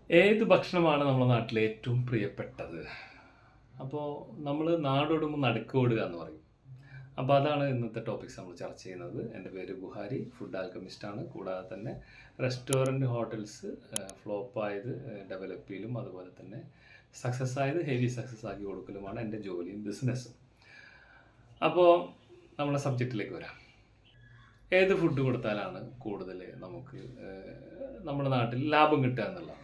ഏത് ഭക്ഷണമാണ് നമ്മുടെ നാട്ടിലെ ഏറ്റവും പ്രിയപ്പെട്ടത്? അപ്പോൾ നമ്മൾ നാടോടുമ്പോൾ നടുക്കോടുക എന്ന് പറയും. അപ്പോൾ അതാണ് ഇന്നത്തെ ടോപ്പിക്സ് നമ്മൾ ചർച്ച ചെയ്യുന്നത്. എൻ്റെ പേര് ബുഹാരി, ഫുഡ് ആൽക്കമിസ്റ്റാണ്. കൂടാതെ തന്നെ റെസ്റ്റോറൻറ്റ് ഹോട്ടൽസ് ഫ്ലോപ്പായത് ഡെവലപ്പ് ചെയ്യലും അതുപോലെ തന്നെ സക്സസ് ആയത് ഹെവി സക്സസ് ആക്കി കൊടുക്കലുമാണ് എൻ്റെ ജോലിയും ബിസിനസ്സും. അപ്പോൾ നമ്മുടെ സബ്ജക്റ്റിലേക്ക് വരാം. ഏത് ഫുഡ് കൊടുത്താലാണ് കൂടുതൽ നമുക്ക് നമ്മുടെ നാട്ടിൽ ലാഭം കിട്ടുക എന്നുള്ളതാണ്.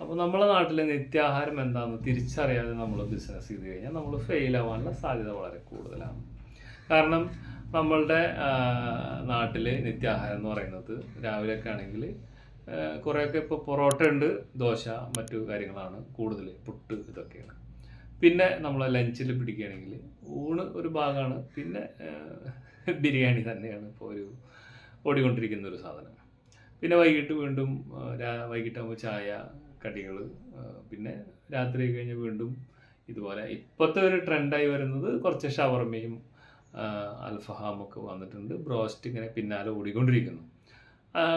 അപ്പോൾ നമ്മുടെ നാട്ടിലെ നിത്യാഹാരം എന്താണെന്ന് തിരിച്ചറിയാതെ നമ്മൾ ബിസിനസ് ചെയ്ത് കഴിഞ്ഞാൽ നമ്മൾ ഫെയിൽ ആവാനുള്ള സാധ്യത വളരെ കൂടുതലാണ്. കാരണം നമ്മളുടെ നാട്ടിൽ നിത്യാഹാരം എന്ന് പറയുന്നത് രാവിലെയൊക്കെ ആണെങ്കിൽ കുറേയൊക്കെ ഇപ്പോൾ പൊറോട്ട ഉണ്ട്, ദോശ, മറ്റു കാര്യങ്ങളാണ് കൂടുതൽ, പുട്ട് ഇതൊക്കെയാണ്. പിന്നെ നമ്മൾ ലഞ്ചിൽ പിടിക്കുകയാണെങ്കിൽ ഊണ് ഒരു ഭാഗമാണ്, പിന്നെ ബിരിയാണി തന്നെയാണ് ഇപ്പോൾ ഒരു ഓടിക്കൊണ്ടിരിക്കുന്ന ഒരു സാധനം. പിന്നെ വൈകിട്ട് വീണ്ടും വൈകിട്ടാകുമ്പോൾ ചായ, കടികൾ, പിന്നെ രാത്രി കഴിഞ്ഞ് വീണ്ടും ഇതുപോലെ. ഇപ്പോഴത്തെ ഒരു ട്രെൻഡായി വരുന്നത് കുറച്ച് ഷവർമയും അൽഫഹാമൊക്കെ വന്നിട്ടുണ്ട്, ബ്രോസ്റ്റ് ഇങ്ങനെ പിന്നാലെ ഓടിക്കൊണ്ടിരിക്കുന്നു,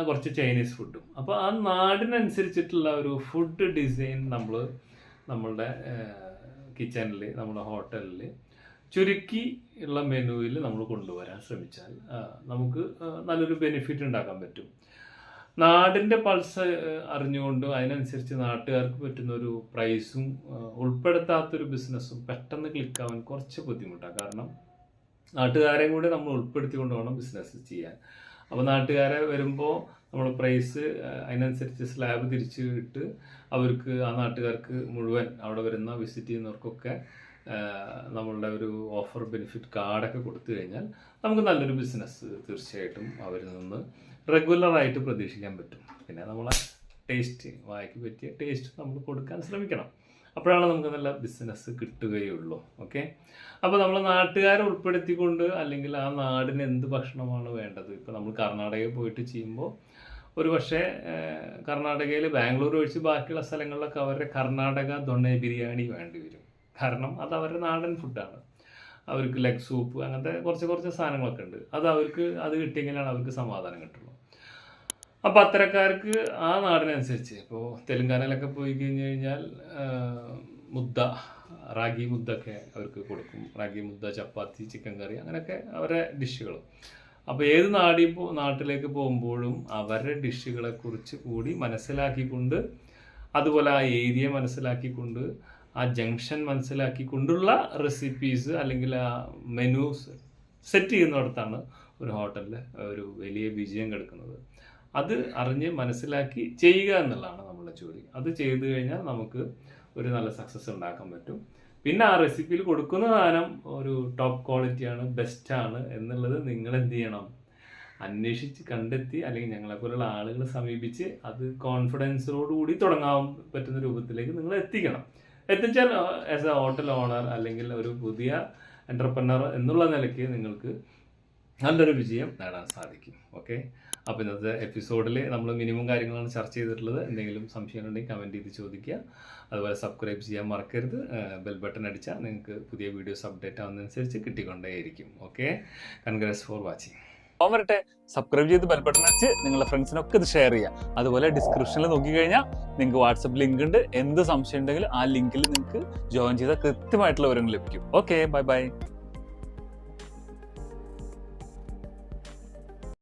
കുറച്ച് ചൈനീസ് ഫുഡും. അപ്പോൾ ആ നാടിനനുസരിച്ചിട്ടുള്ള ഒരു ഫുഡ് ഡിസൈൻ നമ്മളുടെ കിച്ചണിൽ, നമ്മുടെ ഹോട്ടലിൽ ചുരുക്കി ഉള്ള മെനുവിൽ നമ്മൾ കൊണ്ടുവരാൻ ശ്രമിച്ചാൽ നമുക്ക് നല്ലൊരു ബെനിഫിറ്റ് ഉണ്ടാക്കാൻ പറ്റും. നാടിൻ്റെ പൾസ് അറിഞ്ഞുകൊണ്ട് അതിനനുസരിച്ച് നാട്ടുകാർക്ക് പറ്റുന്ന ഒരു പ്രൈസും ഉൾപ്പെടുത്താത്തൊരു ബിസിനസ്സും പെട്ടെന്ന് ക്ലിക്കാവാൻ കുറച്ച് ബുദ്ധിമുട്ടാണ്. കാരണം നാട്ടുകാരെയും കൂടി നമ്മൾ ഉൾപ്പെടുത്തിക്കൊണ്ട് വേണം ബിസിനസ് ചെയ്യാൻ. അപ്പോൾ നാട്ടുകാരെ വരുമ്പോൾ നമ്മൾ പ്രൈസ് അതിനനുസരിച്ച് സ്ലാബ് തിരിച്ച് ഇട്ട് അവർക്ക്, ആ നാട്ടുകാർക്ക് മുഴുവൻ അവിടെ വരുന്ന വിസിറ്റ് ചെയ്യുന്നവർക്കൊക്കെ നമ്മളുടെ ഒരു ഓഫർ ബെനിഫിറ്റ് കാർഡൊക്കെ കൊടുത്തു കഴിഞ്ഞാൽ നമുക്ക് നല്ലൊരു ബിസിനസ് തീർച്ചയായിട്ടും അവരിൽ നിന്ന് റെഗുലറായിട്ട് പ്രതീക്ഷിക്കാൻ പറ്റും. പിന്നെ നമ്മളെ ടേസ്റ്റ്, വായിക്ക് പറ്റിയ ടേസ്റ്റ് നമ്മൾ കൊടുക്കാൻ ശ്രമിക്കണം. അപ്പോഴാണ് നമുക്ക് നല്ല ബിസിനസ് കിട്ടുകയുള്ളൂ. ഓക്കെ, അപ്പോൾ നമ്മൾ നാട്ടുകാരെ ഉൾപ്പെടുത്തിക്കൊണ്ട്, അല്ലെങ്കിൽ ആ നാടിന് എന്ത് ഭക്ഷണമാണ് വേണ്ടത്. ഇപ്പോൾ നമ്മൾ കർണാടകയിൽ പോയിട്ട് ചെയ്യുമ്പോൾ ഒരു പക്ഷേ കർണാടകയിൽ ബാംഗ്ലൂർ ഒഴിച്ച് ബാക്കിയുള്ള സ്ഥലങ്ങളിലൊക്കെ അവരുടെ കർണാടക ദൊണ്ണ ബിരിയാണി വേണ്ടി വരും. കാരണം അത് അവരുടെ നാടൻ ഫുഡാണ്. അവർക്ക് ലെഗ് സൂപ്പ്, അങ്ങനത്തെ കുറച്ച് സാധനങ്ങളൊക്കെ ഉണ്ട്. അത് കിട്ടിയെങ്കിലാണ് അവർക്ക് സമാധാനം കിട്ടുള്ളൂ. അപ്പോൾ അത്തരക്കാർക്ക് ആ നാടിനനുസരിച്ച്, ഇപ്പോൾ തെലുങ്കാനയിലൊക്കെ പോയി കഴിഞ്ഞ് കഴിഞ്ഞാൽ റാഗി മുദ്ദൊക്കെ അവർക്ക് കൊടുക്കും. റാഗി മുദ്ദ, ചപ്പാത്തി, ചിക്കൻ കറി, അങ്ങനെയൊക്കെ അവരുടെ ഡിഷുകൾ. അപ്പോൾ ഏത് നാട്ടിലേക്ക് പോകുമ്പോഴും അവരുടെ ഡിഷുകളെ കുറിച്ച് കൂടി മനസ്സിലാക്കിക്കൊണ്ട്, അതുപോലെ ആ ഏരിയ മനസ്സിലാക്കിക്കൊണ്ട്, ആ ജംഗ്ഷൻ മനസ്സിലാക്കിക്കൊണ്ടുള്ള റെസിപ്പീസ് അല്ലെങ്കിൽ ആ മെനൂസ് സെറ്റ് ചെയ്യുന്നിടത്താണ് ഒരു ഹോട്ടലിൽ ഒരു വലിയ വിജയം കിടക്കുന്നത്. അത് അറിഞ്ഞ് മനസ്സിലാക്കി ചെയ്യുക എന്നുള്ളതാണ് നമ്മളുടെ ജോലി. അത് ചെയ്തു കഴിഞ്ഞാൽ നമുക്ക് ഒരു നല്ല സക്സസ് ഉണ്ടാക്കാൻ പറ്റും. പിന്നെ ആ റെസിപ്പിയിൽ കൊടുക്കുന്ന സാധനം ഒരു ടോപ്പ് ക്വാളിറ്റിയാണ്, ബെസ്റ്റാണ് എന്നുള്ളത് നിങ്ങൾ എന്ത് ചെയ്യണം, അന്വേഷിച്ച് കണ്ടെത്തി, അല്ലെങ്കിൽ ഞങ്ങളെപ്പോലുള്ള ആളുകളെ സമീപിച്ച് അത് കോൺഫിഡൻസോടുകൂടി തുടങ്ങാൻ പറ്റുന്ന രൂപത്തിലേക്ക് നിങ്ങൾ എത്തിച്ചാൽ ആസ് എ ഹോട്ടൽ ഓണർ അല്ലെങ്കിൽ ഒരു പുതിയ എൻ്റർപ്രനർ എന്നുള്ള നിലയ്ക്ക് നിങ്ങൾക്ക് നല്ലൊരു വിജയം നേടാൻ സാധിക്കും. ഓക്കെ, അപ്പോൾ ഇന്നത്തെ എപ്പിസോഡിൽ നമ്മൾ മിനിമം കാര്യങ്ങളാണ് ചർച്ച ചെയ്തിട്ടുള്ളത്. എന്തെങ്കിലും സംശയങ്ങളുണ്ടെങ്കിൽ കമൻറ്റ് ചെയ്ത് ചോദിക്കുക. അതുപോലെ സബ്സ്ക്രൈബ് ചെയ്യാൻ മറക്കരുത്. ബെൽ ബട്ടൺ അടിച്ചാൽ നിങ്ങൾക്ക് പുതിയ വീഡിയോസ് അപ്ഡേറ്റ് ആവുന്നതനുസരിച്ച് കിട്ടിക്കൊണ്ടേയിരിക്കും. Okay, congrats for watching. വരട്ടെ, സബ്സ്ക്രൈബ് ചെയ്ത് ബെൽ ബട്ടൺ വെച്ച് നിങ്ങളുടെ ഫ്രണ്ട്സിനൊക്കെ ഇത് ഷെയർ ചെയ്യാം. അതുപോലെ ഡിസ്ക്രിപ്ഷനിൽ നോക്കിക്കഴിഞ്ഞാൽ നിങ്ങൾക്ക് വാട്സപ്പ് ലിങ്ക് ഉണ്ട്. എന്ത് സംശയം ഉണ്ടെങ്കിലും ആ ലിങ്കിൽ നിങ്ങൾക്ക് ജോയിൻ ചെയ്താൽ കൃത്യമായിട്ടുള്ള വിവരങ്ങൾ ലഭിക്കും. Okay, by.